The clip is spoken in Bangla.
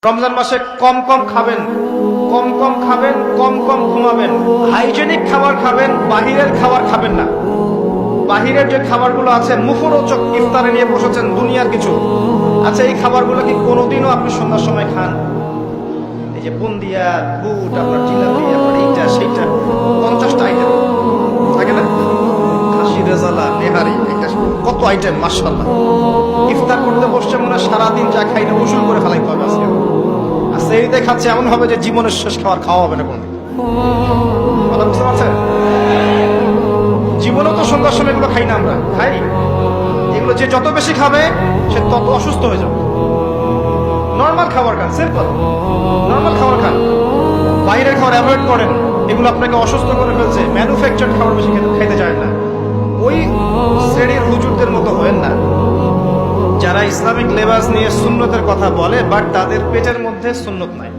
রমজান মাসে কম কম খাবেন, কম কম খাবেন, কম কম ঘুমাবেন, হাইজেনিক খাবার খাবেন, বাহিরের খাবার খাবেন না। বাহিরের যে খাবারগুলো আছে মুখরোচক, ইফতারে নিয়ে বসেছেন দুনিয়ার কিছু, আচ্ছা এই খাবারগুলো কি কোনোদিনও আপনি সন্ধ্যার সময় খান? এই যে বুন্দিয়া, বুট, আপনার জিলাপি, আপনার এইটা সেইটা, 50টা আইটেম থাকে না, খাসি রেজালা, নেহারি, এটা কত আইটেম, মাশাআল্লাহ। ইফতার করতে বসছে মনে হয় সারাদিন যা খাই না উসুল করে ফেলাইতে হবে আজকে। আর সেইতে খাচ্ছে এমন হবে যে জীবনের শেষ খাবার খাওয়া হবে না কোনদিন। কথা বুঝতে পারছেন? জীবনেও তো সন্ধ্যার সময় এগুলো খাই না, আমরা খাই এগুলো। যে যত বেশি খাবে সে তত অসুস্থ হয়ে যাবে। নর্মাল খাবার খান, সিম্পল নর্মাল খাবার খান, বাইরের খাবার অ্যাভয়েড করেন, এগুলো আপনাকে অসুস্থ করে ফেলছে। ম্যানুফ্যাকচার্ড খাবার বেশি খাইতে চায় না। ওই শ্রেণীর হুজুরদের মতো হয়েন না যারা ইসলামিক লেবাস নিয়ে সুন্নতের কথা বলে বাট তাদের পেটের মধ্যে সুন্নত নাই।